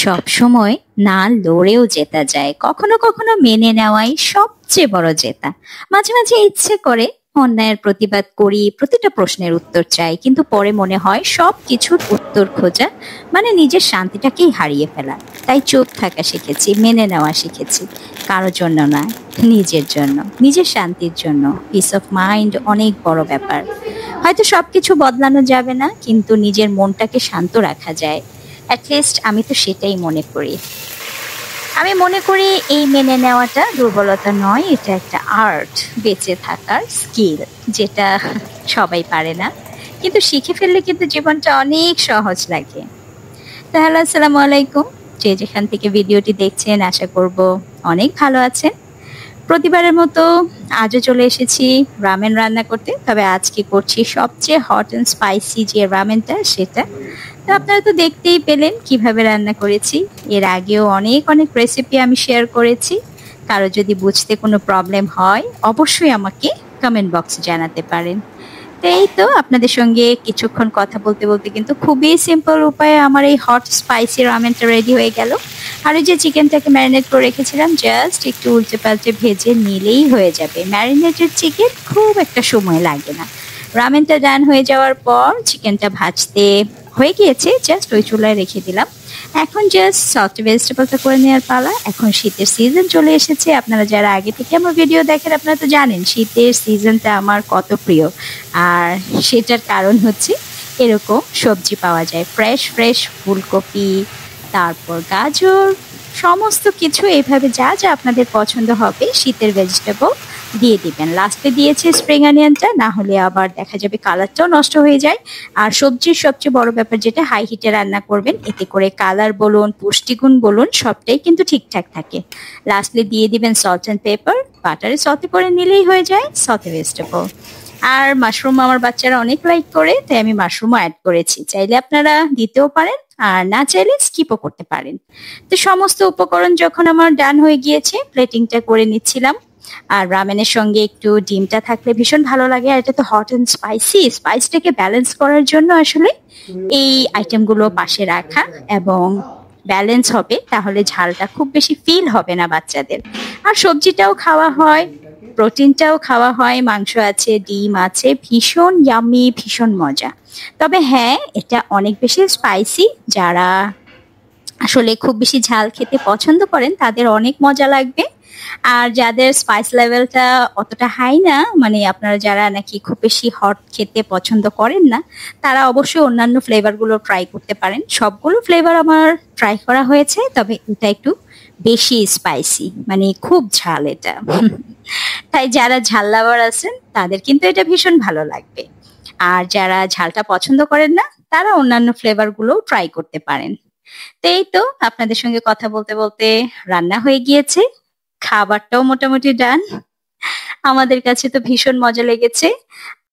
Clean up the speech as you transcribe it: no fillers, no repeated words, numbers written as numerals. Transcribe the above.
সব সময় না লড়েও জেতা যায়, কখনো কখনো মেনে নেওয়াই সবচেয়ে বড় জেতা। মাঝে মাঝে ইচ্ছে করে অন্যায়ের প্রতিবাদ করি, প্রতিটা প্রশ্নের উত্তর চাই, কিন্তু পরে মনে হয় সব কিছুর উত্তর খোঁজা মানে নিজের শান্তিটাকেই হারিয়ে ফেলা। তাই চুপ থাকা শিখেছি, মেনে নেওয়া শিখেছি। কারো জন্য না, নিজের জন্য, নিজের শান্তির জন্য। পিস অফ মাইন্ড অনেক বড় ব্যাপার। হয়তো সবকিছু বদলানো যাবে না, কিন্তু নিজের মনটাকে শান্ত রাখা যায়। অ্যাটলিস্ট আমি তো সেটাই মনে করি। আমি মনে করি এই মেনে নেওয়াটা দুর্বলতা নয়, এটা একটা আর্ট, বেঁচে থাকার স্কিল, যেটা সবাই পারে না, কিন্তু শিখে ফেললে কিন্তু জীবনটা অনেক সহজ লাগে। তাহলে আসসালামু আলাইকুম। যে যেখান থেকে ভিডিওটি দেখছেন, আশা করব অনেক ভালো আছেন। প্রতিবারের মতো আজও চলে এসেছি রামেন রান্না করতে, তবে আজকে করছি সবচেয়ে হট অ্যান্ড স্পাইসি যে রামেনটা, সেটা। তো আপনারা তো দেখতেই পেলেন কিভাবে রান্না করেছি। এর আগেও অনেক অনেক রেসিপি আমি শেয়ার করেছি। কারো যদি বুঝতে কোনো প্রবলেম হয়, অবশ্যই আমাকে কমেন্ট বক্সে জানাতে পারেন। তো এই তো আপনাদের সঙ্গে কিছুক্ষণ কথা বলতে বলতে কিন্তু খুবই সিম্পল উপায়ে আমার এই হট স্পাইসি রামেনটা রেডি হয়ে গেল। আর ওই যে চিকেনটাকে ম্যারিনেট করে রেখেছিলাম, জাস্ট একটু উল্টে পাল্টে ভেজে নিলেই হয়ে যাবে। ম্যারিনেটেড চিকেন খুব একটা সময় লাগে না। রামেনটা ডান হয়ে যাওয়ার পর চিকেনটা ভাজতে হয়ে গিয়েছে, জাস্ট ওই চুলায় রেখে দিলাম। এখন জাস্ট সফট ভেজিটেবলটা করে নেওয়ার পালা। এখন শীতের সিজন চলে এসেছে। আপনারা যারা আগে থেকে আমার ভিডিও দেখেন, আপনারা তো জানেন শীতের সিজনটা আমার কত প্রিয়। আর সেটার কারণ হচ্ছে এরকম সবজি পাওয়া যায়, ফ্রেশ ফ্রেশ ফুলকপি, তারপর গাজর, সমস্ত কিছু এইভাবে যা যা আপনাদের পছন্দ হবে শীতের ভেজিটেবল দিয়ে দিবেন। লাস্টে দিয়েছে স্প্রিং অনিয়নটা, না হলে আবার দেখা যাবে কালারটাও নষ্ট হয়ে যায়। আর সবজির সবচেয়ে বড় ব্যাপার যেটা, হাই হিটে রান্না করবেন, এতে করে কালার বলুন, পুষ্টিগুণ বলুন, সবটাই কিন্তু ঠিকঠাক থাকে। লাস্টে দিয়ে দিবেন সল্ট অ্যান্ড পেপার, বাটারে সতে করে নিলেই হয়ে যায় সতে ভেজিটেবল। আর মাশরুম আমার বাচ্চারা অনেক লাইক করে, তাই আমি মাশরুমও অ্যাড করেছি। চাইলে আপনারা দিতেও পারেন, আর না চাইলে স্কিপও করতে পারেন। তো সমস্ত উপকরণ যখন আমার ডান হয়ে গিয়েছে, প্লেটিংটা করে নিচ্ছিলাম। আর রামেনের সঙ্গে একটু ডিমটা থাকলে ভীষণ ভালো লাগে। আর এটা তো হট অ্যান্ড স্পাইসি, স্পাইসটাকে ব্যালেন্স করার জন্য আসলে এই আইটেমগুলো পাশে রাখা, এবং ব্যালেন্স হবে, তাহলে ঝালটা খুব বেশি ফিল হবে না বাচ্চাদের। আর সবজিটাও খাওয়া হয়, প্রোটিনটাও খাওয়া হয়, মাংস আছে, ডিম আছে, ভীষণ ইয়াম্মি, ভীষণ মজা। তবে হ্যাঁ, এটা অনেক বেশি স্পাইসি। যারা আসলে খুব বেশি ঝাল খেতে পছন্দ করেন তাদের অনেক মজা লাগবে। আর যাদের স্পাইস লেভেলটা অতটা হাই না, মানে আপনারা যারা নাকি খুব বেশি হট খেতে পছন্দ করেন না, তারা অবশ্যই অন্যান্য ফ্লেভারগুলো ট্রাই করতে পারেন। সবগুলো ফ্লেভার আমার ট্রাই করা হয়েছে, তবে এটা একটু বেশি স্পাইসি, মানে খুব ঝাল এটা। তাই যারা ঝাল লাভার আছেন তাদের কিন্তু এটা ভীষণ ভালো লাগবে। আর যারা ঝালটা পছন্দ করেন না, তারা অন্যান্য ফ্লেভারগুলোও ট্রাই করতে পারেন। তো এই তো আপনাদের সঙ্গে কথা বলতে বলতে রান্না হয়ে গিয়েছে, খাবারটাও মোটামুটি ডান। আমাদের কাছে তো ভীষণ মজা লেগেছে।